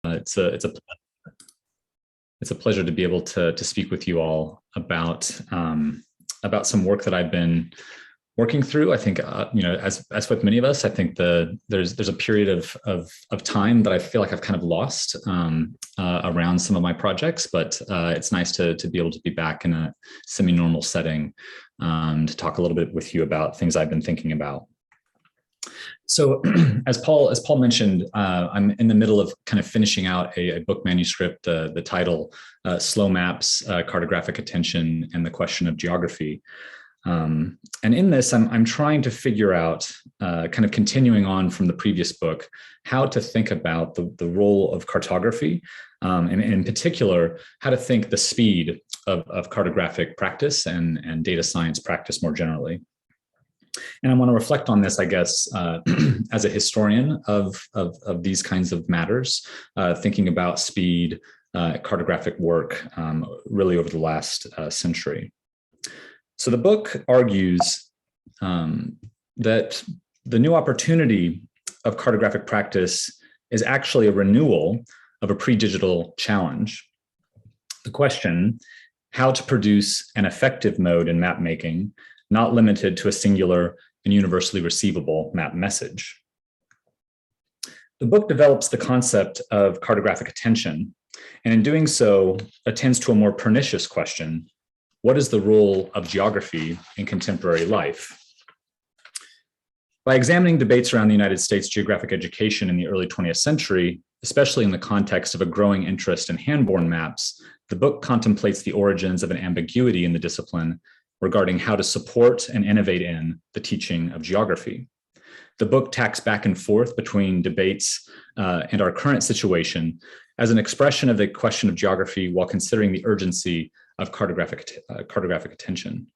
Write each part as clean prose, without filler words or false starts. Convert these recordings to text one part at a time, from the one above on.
It's a pleasure to be able to speak with you all about some work that I've been working through. I think as with many of us, I think there's a period of time that I feel like I've kind of lost around some of my projects, but it's nice to be able to be back in a semi-normal setting to talk a little bit with you about things I've been thinking about. So as Paul mentioned, I'm in the middle of kind of finishing out a book manuscript, the title, Slow Maps, Cartographic Attention, and the Question of Geography. And in this, I'm trying to figure out, kind of continuing on from the previous book, how to think about the role of cartography, and in particular, how to think the speed of cartographic practice and data science practice more generally. And I want to reflect on this, I guess, as a historian of these kinds of matters, thinking about speed, cartographic work, really over the last century. So the book argues that the new opportunity of cartographic practice is actually a renewal of a pre-digital challenge. The question, how to produce an effective mode in map making, not limited to a singular and universally receivable map message. The book develops the concept of cartographic attention, and in doing so, attends to a more pernicious question: what is the role of geography in contemporary life? By examining debates around the United States geographic education in the early 20th century, especially in the context of a growing interest in hand-borne maps, the book contemplates the origins of an ambiguity in the discipline regarding how to support and innovate in the teaching of geography. The book tacks back and forth between debates and our current situation as an expression of the question of geography while considering the urgency of cartographic attention.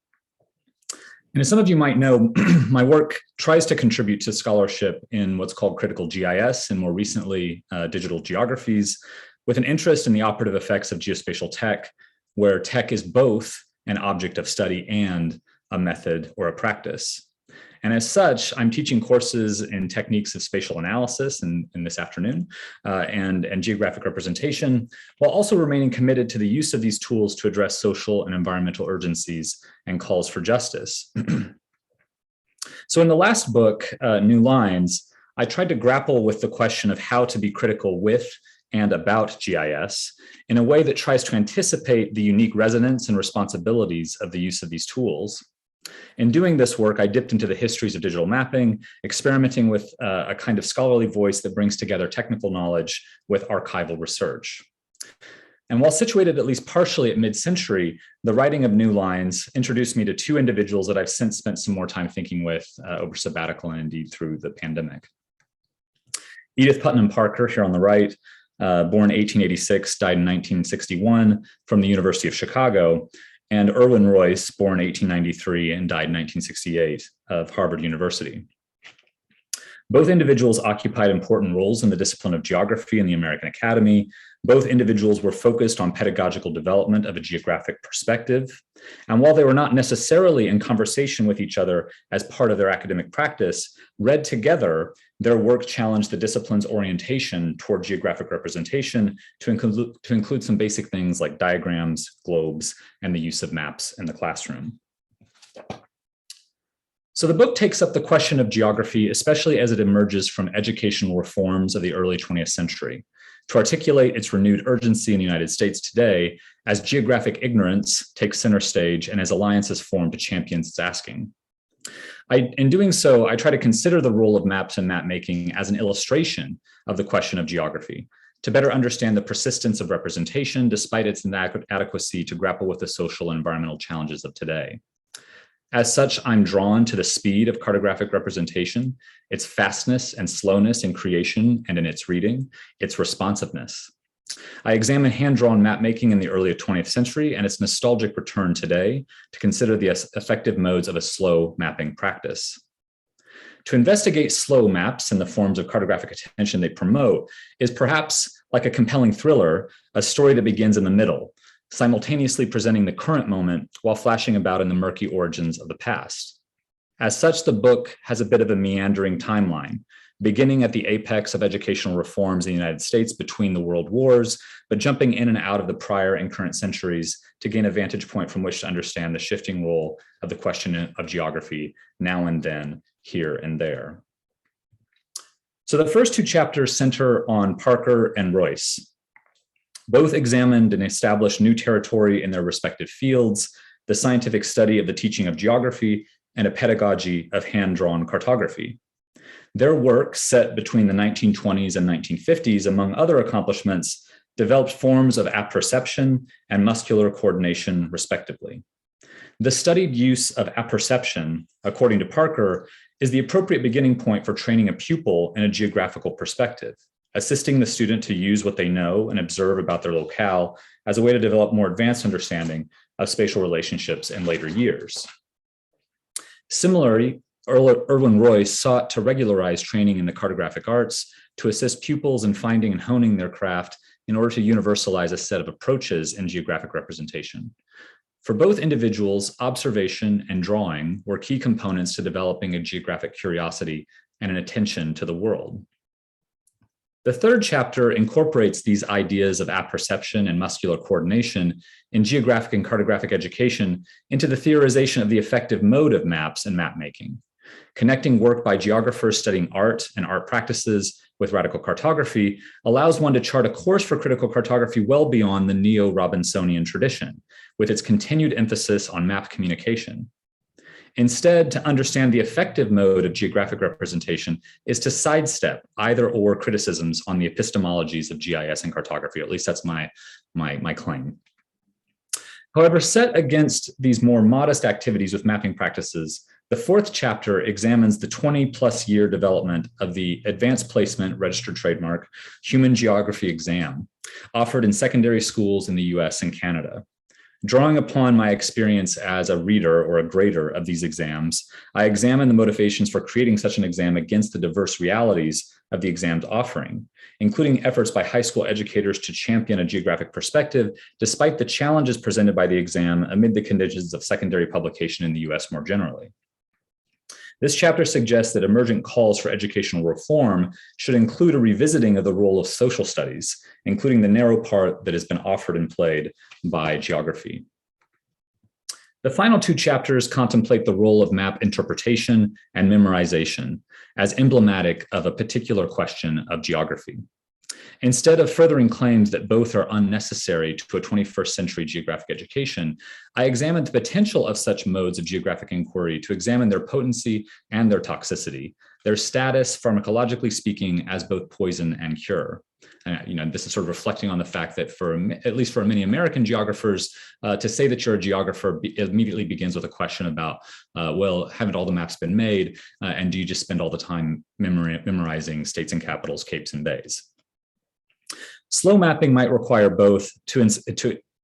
And as some of you might know, my work tries to contribute to scholarship in what's called critical GIS and more recently digital geographies, with an interest in the operative effects of geospatial tech, where tech is both an object of study and a method or a practice. And as such, I'm teaching courses in techniques of spatial analysis in this afternoon and geographic representation, while also remaining committed to the use of these tools to address social and environmental urgencies and calls for justice. So in the last book, New Lines, I tried to grapple with the question of how to be critical with and about GIS in a way that tries to anticipate the unique resonance and responsibilities of the use of these tools. In doing this work, I dipped into the histories of digital mapping, experimenting with a kind of scholarly voice that brings together technical knowledge with archival research. And while situated at least partially at mid-century, the writing of New Lines introduced me to two individuals that I've since spent some more time thinking with over sabbatical and indeed through the pandemic. Edith Putnam Parker, here on the right, born 1886, died in 1961 from the University of Chicago, and Erwin Royce, born 1893 and died in 1968 of Harvard University. Both individuals occupied important roles in the discipline of geography in the American Academy. Both individuals were focused on pedagogical development of a geographic perspective. And while they were not necessarily in conversation with each other as part of their academic practice, read together, their work challenged the discipline's orientation toward geographic representation to include some basic things like diagrams, globes, and the use of maps in the classroom. So the book takes up the question of geography, especially as it emerges from educational reforms of the early 20th century, to articulate its renewed urgency in the United States today as geographic ignorance takes center stage and as alliances form to champion its asking. In doing so, I try to consider the role of maps and map making as an illustration of the question of geography, to better understand the persistence of representation despite its inadequacy to grapple with the social and environmental challenges of today. As such, I'm drawn to the speed of cartographic representation, its fastness and slowness in creation and in its reading, its responsiveness. I examine hand-drawn map making in the early 20th century and its nostalgic return today to consider the effective modes of a slow mapping practice. To investigate slow maps and the forms of cartographic attention they promote is perhaps like a compelling thriller, a story that begins in the middle, simultaneously presenting the current moment while flashing about in the murky origins of the past. As such, the book has a bit of a meandering timeline, beginning at the apex of educational reforms in the United States between the world wars, but jumping in and out of the prior and current centuries to gain a vantage point from which to understand the shifting role of the question of geography now and then, here and there. So the first two chapters center on Parker and Royce. Both examined and established new territory in their respective fields, the scientific study of the teaching of geography and a pedagogy of hand-drawn cartography. Their work, set between the 1920s and 1950s, among other accomplishments, developed forms of apperception and muscular coordination, respectively. The studied use of apperception, according to Parker, is the appropriate beginning point for training a pupil in a geographical perspective, assisting the student to use what they know and observe about their locale as a way to develop more advanced understanding of spatial relationships in later years. Similarly, Irwin Royce sought to regularize training in the cartographic arts to assist pupils in finding and honing their craft in order to universalize a set of approaches in geographic representation. For both individuals, observation and drawing were key components to developing a geographic curiosity and an attention to the world. The third chapter incorporates these ideas of apperception and muscular coordination in geographic and cartographic education into the theorization of the effective mode of maps and map making. Connecting work by geographers studying art and art practices with radical cartography allows one to chart a course for critical cartography well beyond the neo-Robinsonian tradition, with its continued emphasis on map communication. Instead, to understand the effective mode of geographic representation is to sidestep either or criticisms on the epistemologies of GIS and cartography. At least that's my claim. However, set against these more modest activities with mapping practices, the fourth chapter examines the 20+ year development of the advanced placement registered trademark human geography exam offered in secondary schools in the US and Canada. Drawing upon my experience as a reader or a grader of these exams, I examined the motivations for creating such an exam against the diverse realities of the exam's offering, including efforts by high school educators to champion a geographic perspective, despite the challenges presented by the exam amid the conditions of secondary publication in the US more generally. This chapter suggests that emergent calls for educational reform should include a revisiting of the role of social studies, including the narrow part that has been offered and played by geography. The final two chapters contemplate the role of map interpretation and memorization as emblematic of a particular question of geography. Instead of furthering claims that both are unnecessary to a 21st century geographic education, I examined the potential of such modes of geographic inquiry to examine their potency and their toxicity, their status, pharmacologically speaking, as both poison and cure. This is sort of reflecting on the fact that at least for many American geographers, to say that you're a geographer immediately begins with a question about, well, haven't all the maps been made? And do you just spend all the time memorizing states and capitals, capes and bays? Slow mapping might require both to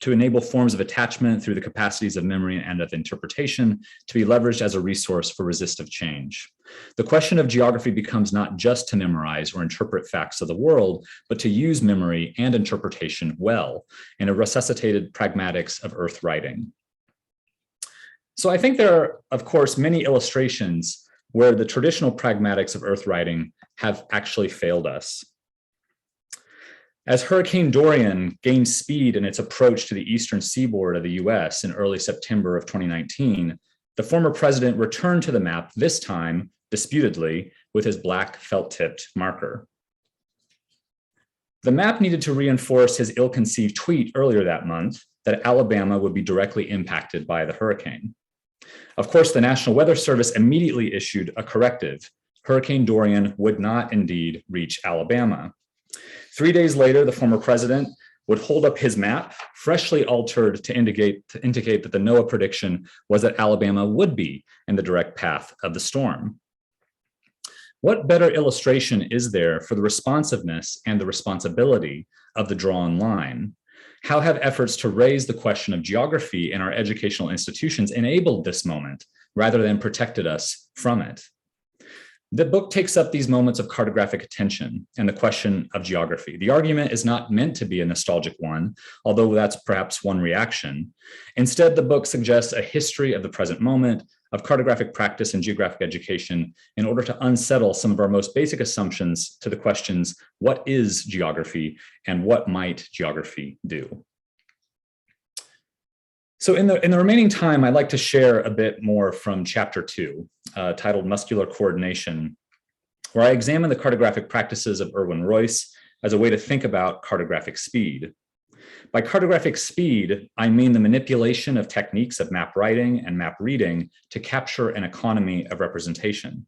enable forms of attachment through the capacities of memory and of interpretation to be leveraged as a resource for resistive change. The question of geography becomes not just to memorize or interpret facts of the world, but to use memory and interpretation well in a resuscitated pragmatics of earth writing. So I think there are, of course, many illustrations where the traditional pragmatics of earth writing have actually failed us. As Hurricane Dorian gained speed in its approach to the eastern seaboard of the US in early September of 2019, the former president returned to the map, this time, disputedly, with his black felt-tipped marker. The map needed to reinforce his ill-conceived tweet earlier that month that Alabama would be directly impacted by the hurricane. Of course, the National Weather Service immediately issued a corrective. Hurricane Dorian would not indeed reach Alabama. 3 days later, the former president would hold up his map, freshly altered to indicate that the NOAA prediction was that Alabama would be in the direct path of the storm. What better illustration is there for the responsiveness and the responsibility of the drawn line? How have efforts to raise the question of geography in our educational institutions enabled this moment rather than protected us from it? The book takes up these moments of cartographic attention and the question of geography. The argument is not meant to be a nostalgic one, although that's perhaps one reaction. Instead, the book suggests a history of the present moment, of cartographic practice and geographic education in order to unsettle some of our most basic assumptions to the questions, what is geography and what might geography do? So in the remaining time, I'd like to share a bit more from chapter 2, titled Muscular Coordination, where I examine the cartographic practices of Erwin Royce as a way to think about cartographic speed. By cartographic speed, I mean the manipulation of techniques of map writing and map reading to capture an economy of representation.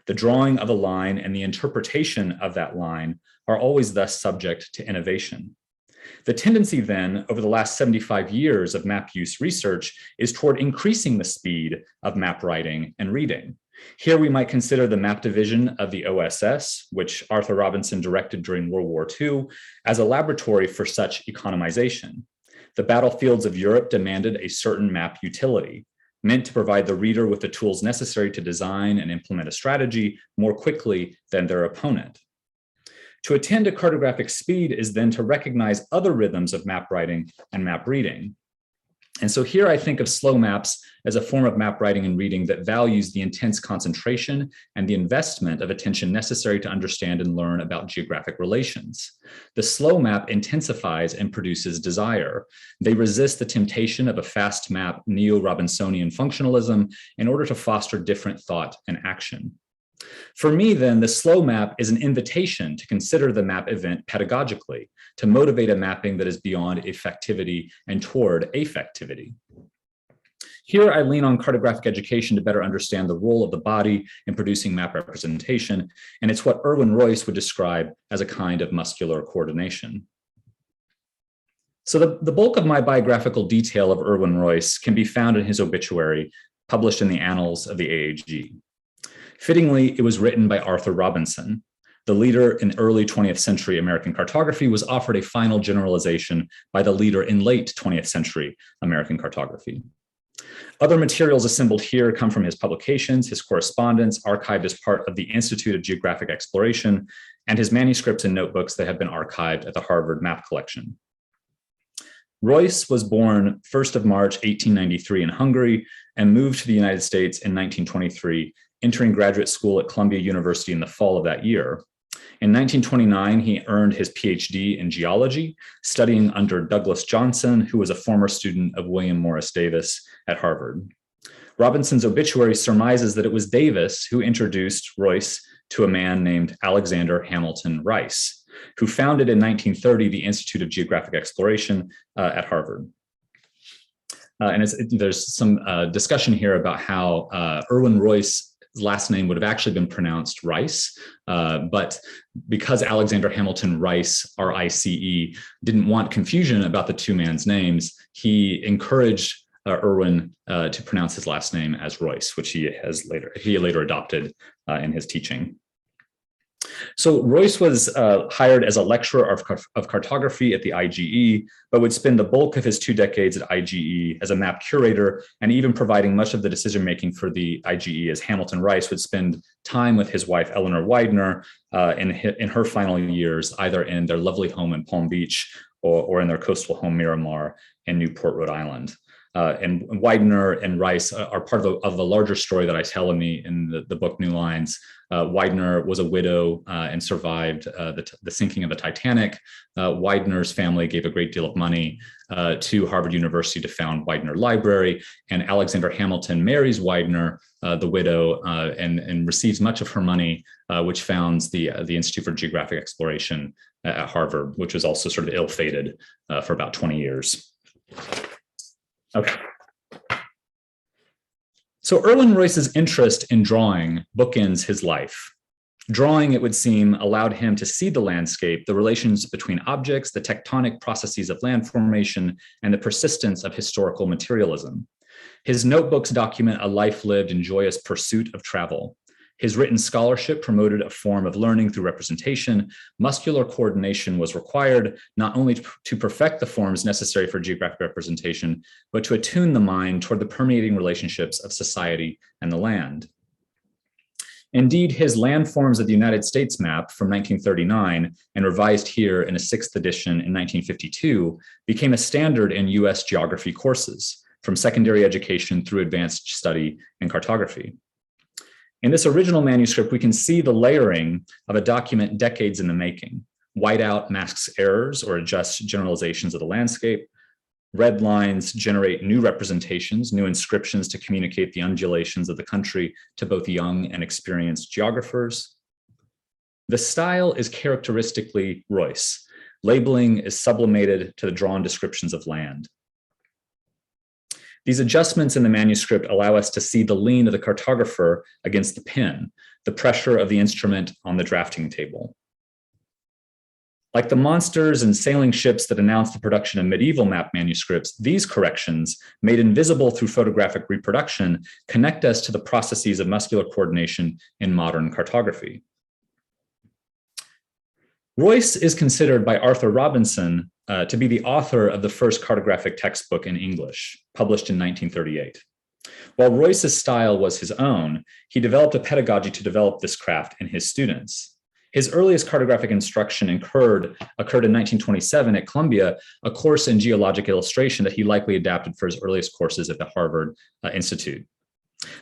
The drawing of a line and the interpretation of that line are always thus subject to innovation. The tendency then, over the last 75 years of map use research, is toward increasing the speed of map writing and reading. Here we might consider the map division of the OSS, which Arthur Robinson directed during World War II, as a laboratory for such economization. The battlefields of Europe demanded a certain map utility, meant to provide the reader with the tools necessary to design and implement a strategy more quickly than their opponent. To attend to cartographic speed is then to recognize other rhythms of map writing and map reading. And so here I think of slow maps as a form of map writing and reading that values the intense concentration and the investment of attention necessary to understand and learn about geographic relations. The slow map intensifies and produces desire. They resist the temptation of a fast map neo-Robinsonian functionalism in order to foster different thought and action. For me, then, the slow map is an invitation to consider the map event pedagogically, to motivate a mapping that is beyond effectivity and toward affectivity. Here, I lean on cartographic education to better understand the role of the body in producing map representation, and it's what Erwin Royce would describe as a kind of muscular coordination. So the bulk of my biographical detail of Erwin Royce can be found in his obituary, published in the Annals of the AAG. Fittingly, it was written by Arthur Robinson. The leader in early 20th century American cartography was offered a final generalization by the leader in late 20th century American cartography. Other materials assembled here come from his publications, his correspondence archived as part of the Institute of Geographic Exploration, and his manuscripts and notebooks that have been archived at the Harvard Map Collection. Royce was born 1st of March, 1893 in Hungary and moved to the United States in 1923, entering graduate school at Columbia University in the fall of that year. In 1929, he earned his PhD in geology, studying under Douglas Johnson, who was a former student of William Morris Davis at Harvard. Robinson's obituary surmises that it was Davis who introduced Royce to a man named Alexander Hamilton Rice, who founded in 1930 the Institute of Geographic Exploration at Harvard. There's some discussion here about how Erwin Royce's last name would have actually been pronounced Rice, but because Alexander Hamilton Rice, R-I-C-E, didn't want confusion about the two men's names, he encouraged Erwin to pronounce his last name as Royce, which he later adopted in his teaching. So Royce was hired as a lecturer of cartography at the IGE, but would spend the bulk of his 2 decades at IGE as a map curator and even providing much of the decision-making for the IGE, as Hamilton Rice would spend time with his wife, Eleanor Widener, in her final years, either in their lovely home in Palm Beach or in their coastal home, Miramar, in Newport, Rhode Island. And Widener and Rice are part of a larger story that I tell in the book New Lines. Widener was a widow and survived the sinking of the Titanic. Widener's family gave a great deal of money to Harvard University to found Widener Library, and Alexander Hamilton marries Widener, the widow, and receives much of her money, which founds the Institute for Geographic Exploration at Harvard, which was also sort of ill-fated for about 20 years. Okay. So Erwin Royce's interest in drawing bookends his life. Drawing, it would seem, allowed him to see the landscape, the relations between objects, the tectonic processes of land formation, and the persistence of historical materialism. His notebooks document a life lived in joyous pursuit of travel. His written scholarship promoted a form of learning through representation. Muscular coordination was required, not only to perfect the forms necessary for geographic representation, but to attune the mind toward the permeating relationships of society and the land. Indeed, his Landforms of the United States map from 1939, and revised here in a 6th edition in 1952, became a standard in US geography courses, from secondary education through advanced study in cartography. In this original manuscript, we can see the layering of a document decades in the making. Whiteout masks errors or adjusts generalizations of the landscape. Red lines generate new representations, new inscriptions to communicate the undulations of the country to both young and experienced geographers. The style is characteristically Royce. Labeling is sublimated to the drawn descriptions of land. These adjustments in the manuscript allow us to see the lean of the cartographer against the pen, the pressure of the instrument on the drafting table. Like the monsters and sailing ships that announce the production of medieval map manuscripts, these corrections, made invisible through photographic reproduction, connect us to the processes of muscular coordination in modern cartography. Royce is considered by Arthur Robinson to be the author of the first cartographic textbook in English, published in 1938. While Royce's style was his own, he developed a pedagogy to develop this craft in his students. His earliest cartographic instruction occurred in 1927 at Columbia, a course in geologic illustration that he likely adapted for his earliest courses at the Harvard Institute.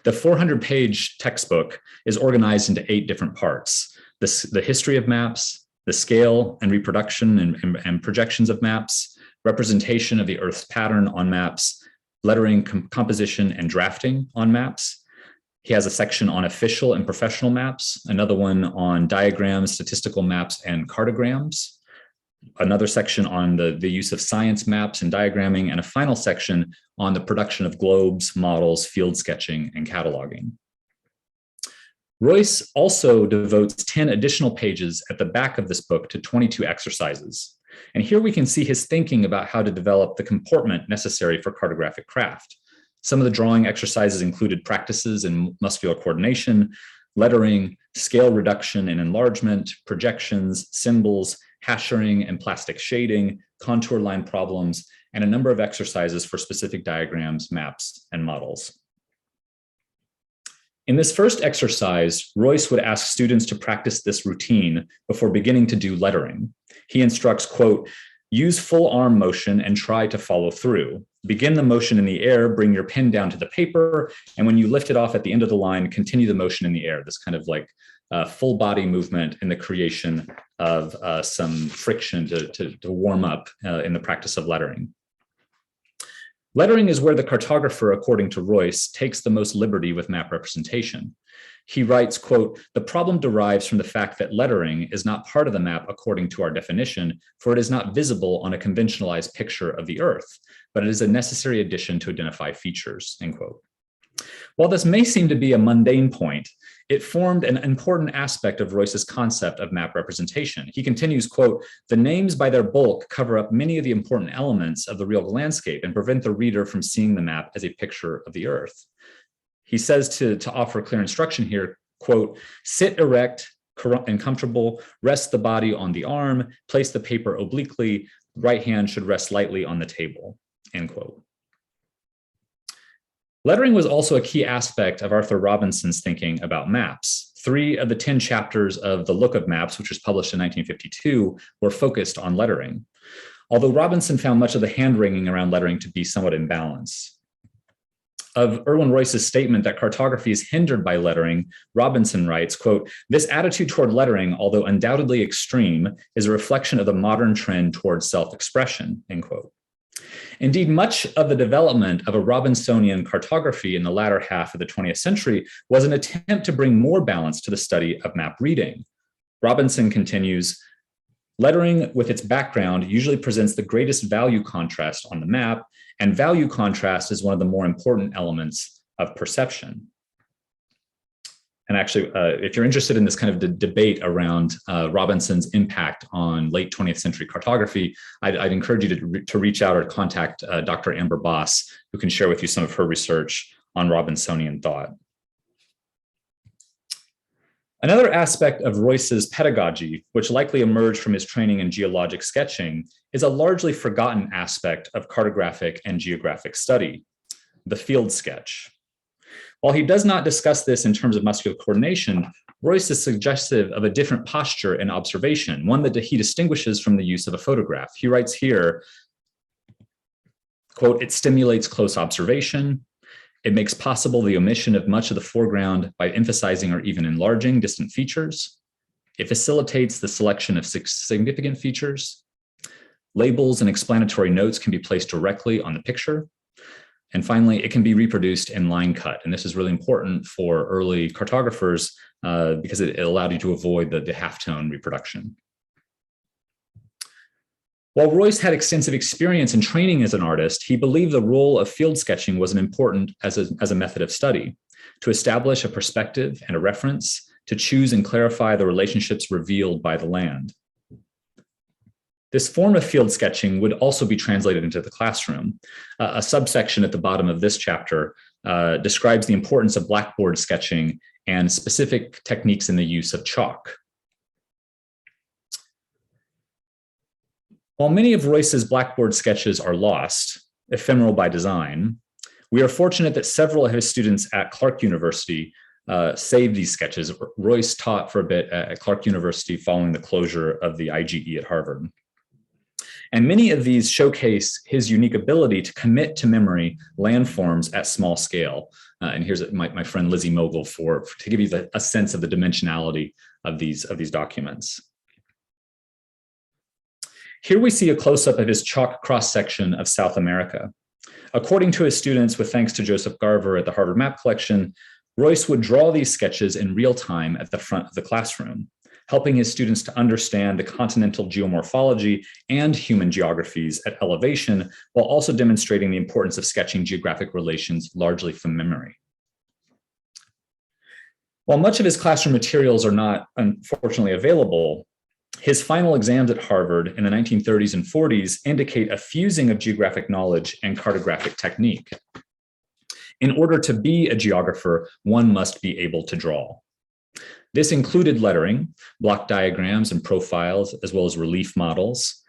The 400-page textbook is organized into 8 different parts: the history of maps, the scale and reproduction and projections of maps, representation of the Earth's pattern on maps, lettering, composition, and drafting on maps. He has a section on official and professional maps, another one on diagrams, statistical maps, and cartograms, another section on the use of science maps and diagramming, and a final section on the production of globes, models, field sketching, and cataloging. Royce also devotes 10 additional pages at the back of this book to 22 exercises. And here we can see his thinking about how to develop the comportment necessary for cartographic craft. Some of the drawing exercises included practices in muscular coordination, lettering, scale reduction and enlargement, projections, symbols, hashering and plastic shading, contour line problems, and a number of exercises for specific diagrams, maps, and models. In this first exercise, Royce would ask students to practice this routine before beginning to do lettering. He instructs, quote, "Use full arm motion and try to follow through. Begin the motion in the air, bring your pen down to the paper, and when you lift it off at the end of the line, continue the motion in the air." This kind of like full body movement in the creation of some friction to warm up in the practice of lettering. Lettering is where the cartographer, according to Royce, takes the most liberty with map representation. He writes, quote, "The problem derives from the fact that lettering is not part of the map according to our definition, for it is not visible on a conventionalized picture of the Earth, but it is a necessary addition to identify features," end quote. While this may seem to be a mundane point, it formed an important aspect of Royce's concept of map representation. He continues, quote, "The names by their bulk cover up many of the important elements of the real landscape and prevent the reader from seeing the map as a picture of the Earth." He says to offer clear instruction here, quote, "Sit erect and comfortable, rest the body on the arm, place the paper obliquely, right hand should rest lightly on the table," end quote. Lettering was also a key aspect of Arthur Robinson's thinking about maps. 3 of the 10 chapters of The Look of Maps, which was published in 1952, were focused on lettering. Although Robinson found much of the hand-wringing around lettering to be somewhat imbalanced. Of Irwin Royce's statement that cartography is hindered by lettering, Robinson writes, quote, "This attitude toward lettering, although undoubtedly extreme, is a reflection of the modern trend towards self-expression," end quote. Indeed, much of the development of a Robinsonian cartography in the latter half of the 20th century was an attempt to bring more balance to the study of map reading. Robinson continues, "Lettering with its background usually presents the greatest value contrast on the map, and value contrast is one of the more important elements of perception." And actually, if you're interested in this kind of debate around Robinson's impact on late 20th century cartography, I'd encourage you to reach out or contact Dr. Amber Boss, who can share with you some of her research on Robinsonian thought. Another aspect of Royce's pedagogy, which likely emerged from his training in geologic sketching, is a largely forgotten aspect of cartographic and geographic study, the field sketch. While he does not discuss this in terms of muscular coordination, Royce is suggestive of a different posture and observation, one that he distinguishes from the use of a photograph. He writes here, Quote, it stimulates close observation. It makes possible the omission of much of the foreground by emphasizing or even enlarging distant features. It facilitates the selection of significant features. Labels and explanatory notes can be placed directly on the picture. And finally, it can be reproduced in line cut. And this is really important for early cartographers because it allowed you to avoid the halftone reproduction. While Royce had extensive experience and training as an artist, he believed the role of field sketching was important as a method of study, to establish a perspective and a reference, to choose and clarify the relationships revealed by the land. This form of field sketching would also be translated into the classroom. A subsection at the bottom of this chapter describes the importance of blackboard sketching and specific techniques in the use of chalk. While many of Royce's blackboard sketches are lost, ephemeral by design, we are fortunate that several of his students at Clark University saved these sketches. Royce taught for a bit at Clark University following the closure of the IGE at Harvard. And many of these showcase his unique ability to commit to memory landforms at small scale. And here's my friend Lizzie Mogul to give you a sense of the dimensionality of these documents. Here we see a close-up of his chalk cross-section of South America. According to his students, with thanks to Joseph Garver at the Harvard Map Collection, Royce would draw these sketches in real time at the front of the classroom, helping his students to understand the continental geomorphology and human geographies at elevation, while also demonstrating the importance of sketching geographic relations largely from memory. While much of his classroom materials are not, unfortunately, available, his final exams at Harvard in the 1930s and 40s indicate a fusing of geographic knowledge and cartographic technique. In order to be a geographer, one must be able to draw. This included lettering, block diagrams and profiles, as well as relief models.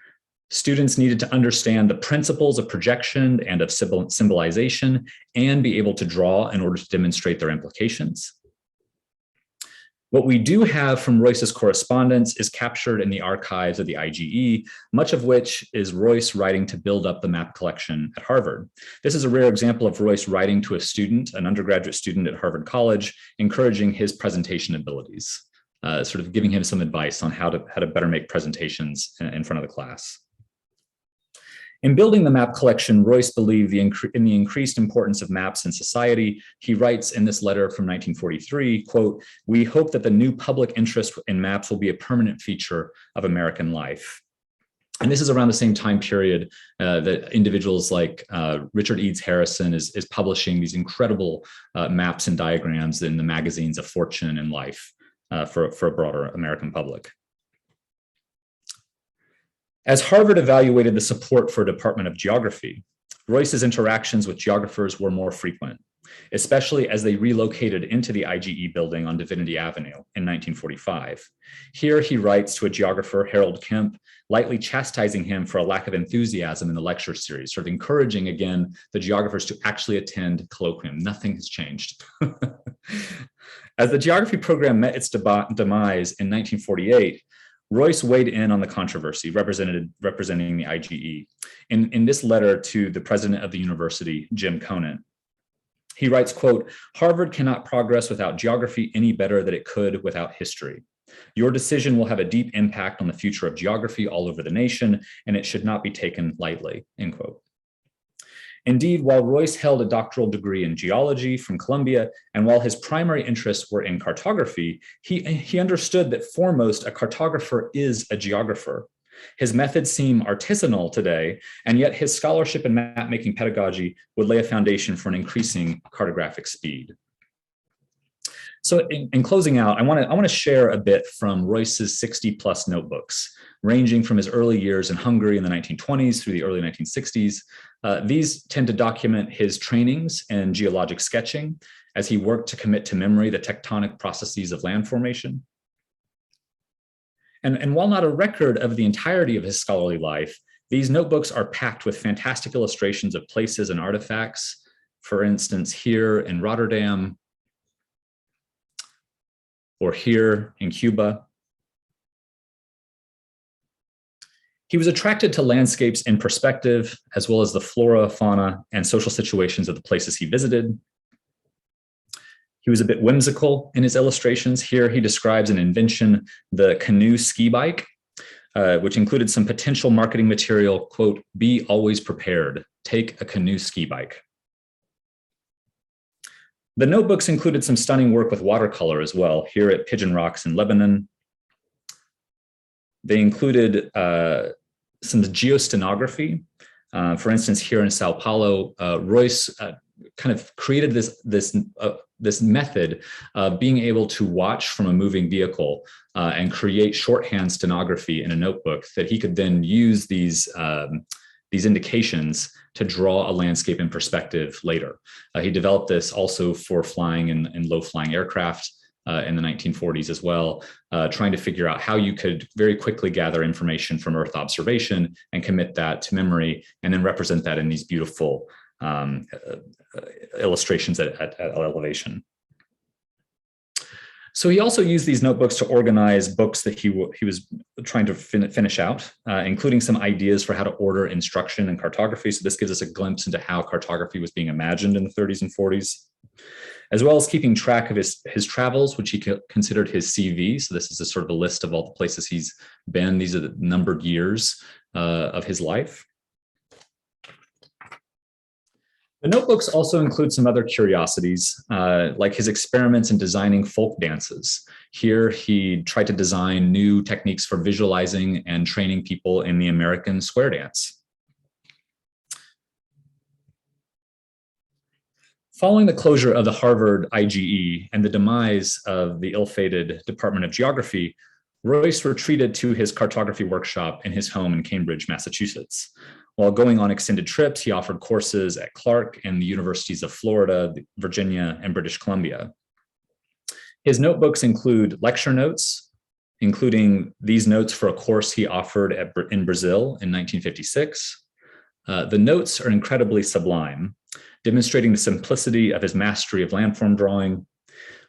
Students needed to understand the principles of projection and of symbolization and be able to draw in order to demonstrate their implications. What we do have from Royce's correspondence is captured in the archives of the IGE, much of which is Royce writing to build up the map collection at Harvard. This is a rare example of Royce writing to a student, an undergraduate student at Harvard College, encouraging his presentation abilities, sort of giving him some advice on how to better make presentations in front of the class. In building the map collection, Royce believed in the increased importance of maps in society. He writes in this letter from 1943, quote, "We hope that the new public interest in maps will be a permanent feature of American life." And this is around the same time period that individuals like Richard Eads Harrison is publishing these incredible maps and diagrams in the magazines of Fortune and Life for a broader American public. As Harvard evaluated the support for a Department of Geography, Royce's interactions with geographers were more frequent, especially as they relocated into the IGE building on Divinity Avenue in 1945. Here he writes to a geographer, Harold Kemp, lightly chastising him for a lack of enthusiasm in the lecture series, sort of encouraging again the geographers to actually attend colloquium. Nothing has changed. As the geography program met its demise in 1948, Royce weighed in on the controversy representing the IGE. In this letter to the president of the university, Jim Conant, he writes, quote, "Harvard cannot progress without geography any better than it could without history. Your decision will have a deep impact on the future of geography all over the nation, and it should not be taken lightly," end quote. Indeed, while Royce held a doctoral degree in geology from Columbia, and while his primary interests were in cartography, he understood that foremost, a cartographer is a geographer. His methods seem artisanal today, and yet his scholarship in map-making pedagogy would lay a foundation for an increasing cartographic speed. So in closing out, I want to share a bit from Royce's 60-plus notebooks, ranging from his early years in Hungary in the 1920s through the early 1960s. These tend to document his trainings in geologic sketching as he worked to commit to memory the tectonic processes of land formation. And while not a record of the entirety of his scholarly life, these notebooks are packed with fantastic illustrations of places and artifacts. For instance, here in Rotterdam, or here in Cuba. He was attracted to landscapes in perspective, as well as the flora, fauna, and social situations of the places he visited. He was a bit whimsical in his illustrations. Here he describes an invention, the canoe ski bike, which included some potential marketing material, quote, "Be always prepared, take a canoe ski bike." The notebooks included some stunning work with watercolor as well, here at Pigeon Rocks in Lebanon. They included some geostenography. For instance, here in Sao Paulo, Royce kind of created this method of being able to watch from a moving vehicle and create shorthand stenography in a notebook that he could then use these indications to draw a landscape in perspective later. He developed this also for flying in low-flying aircraft in the 1940s as well, trying to figure out how you could very quickly gather information from Earth observation and commit that to memory, and then represent that in these beautiful illustrations at elevation. So he also used these notebooks to organize books that he was trying to finish out, including some ideas for how to order instruction in cartography. So this gives us a glimpse into how cartography was being imagined in the 30s and 40s, as well as keeping track of his travels, which he considered his CV. So this is a sort of a list of all the places he's been. These are the numbered years of his life. The notebooks also include some other curiosities, like his experiments in designing folk dances. Here, he tried to design new techniques for visualizing and training people in the American square dance. Following the closure of the Harvard IGE and the demise of the ill-fated Department of Geography, Royce retreated to his cartography workshop in his home in Cambridge, Massachusetts. While going on extended trips, he offered courses at Clark and the universities of Florida, Virginia, and British Columbia. His notebooks include lecture notes, including these notes for a course he offered in Brazil in 1956. The notes are incredibly sublime, demonstrating the simplicity of his mastery of landform drawing,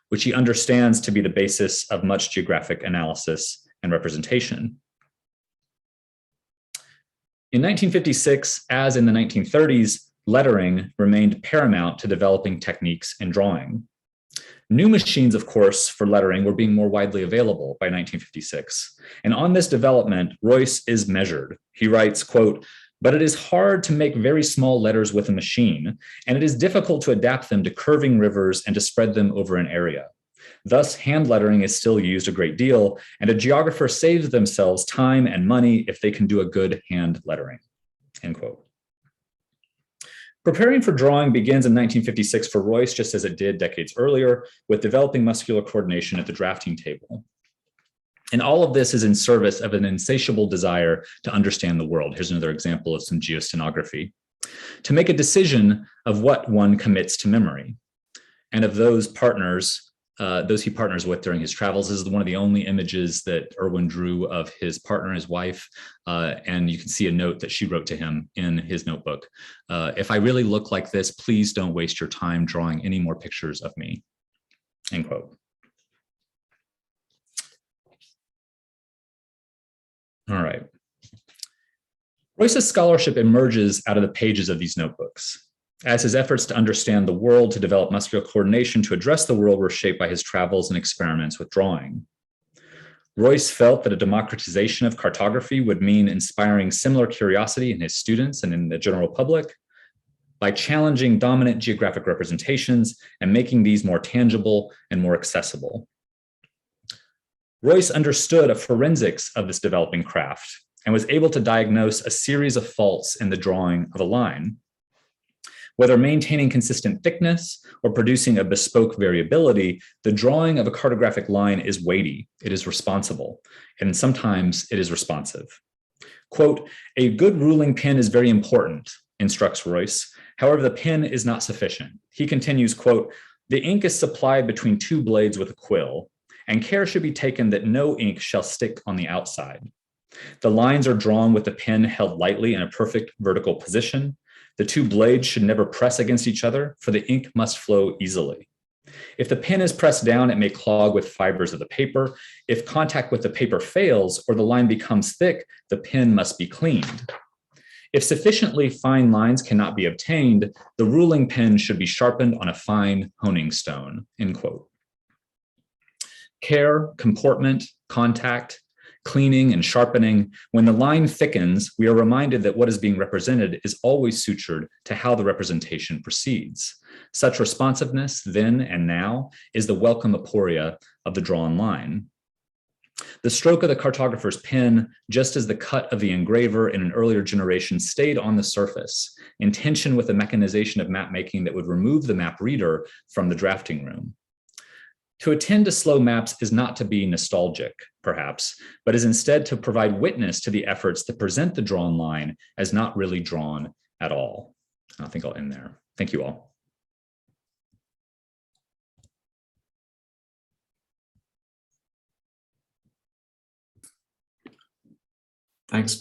which he understands to be the basis of much geographic analysis and representation. In 1956, as in the 1930s, lettering remained paramount to developing techniques in drawing. New machines, of course, for lettering were being more widely available by 1956. And on this development, Royce is measured. He writes, quote, "But it is hard to make very small letters with a machine, and it is difficult to adapt them to curving rivers and to spread them over an area. Thus, hand lettering is still used a great deal, and a geographer saves themselves time and money if they can do a good hand lettering," end quote. Preparing for drawing begins in 1956 for Royce, just as it did decades earlier, with developing muscular coordination at the drafting table. And all of this is in service of an insatiable desire to understand the world. Here's another example of some geostenography. To make a decision of what one commits to memory, and of those he partners with during his travels. This is one of the only images that Irwin drew of his partner, his wife, and you can see a note that she wrote to him in his notebook. "If I really look like this, please don't waste your time drawing any more pictures of me," end quote. All right. Royce's scholarship emerges out of the pages of these notebooks, as his efforts to understand the world, to develop muscular coordination, to address the world were shaped by his travels and experiments with drawing. Royce felt that a democratization of cartography would mean inspiring similar curiosity in his students and in the general public by challenging dominant geographic representations and making these more tangible and more accessible. Royce understood a forensics of this developing craft and was able to diagnose a series of faults in the drawing of a line. Whether maintaining consistent thickness or producing a bespoke variability, the drawing of a cartographic line is weighty, it is responsible, and sometimes it is responsive. Quote, "A good ruling pen is very important," instructs Royce. "However, the pen is not sufficient." He continues, quote, "The ink is supplied between two blades with a quill, and care should be taken that no ink shall stick on the outside. The lines are drawn with the pen held lightly in a perfect vertical position. The two blades should never press against each other, for the ink must flow easily. If the pen is pressed down, it may clog with fibers of the paper. If contact with the paper fails or the line becomes thick, the pen must be cleaned. If sufficiently fine lines cannot be obtained, the ruling pen should be sharpened on a fine honing stone, end quote. Care, comportment, contact, cleaning, and sharpening. When the line thickens, we are reminded that what is being represented is always sutured to how the representation proceeds. Such responsiveness, then and now, is the welcome aporia of the drawn line. The stroke of the cartographer's pen, just as the cut of the engraver in an earlier generation, stayed on the surface, in tension with the mechanization of mapmaking that would remove the map reader from the drafting room. To attend to slow maps is not to be nostalgic, perhaps, but is instead to provide witness to the efforts that present the drawn line as not really drawn at all. I think I'll end there. Thank you all. Thanks, Matt.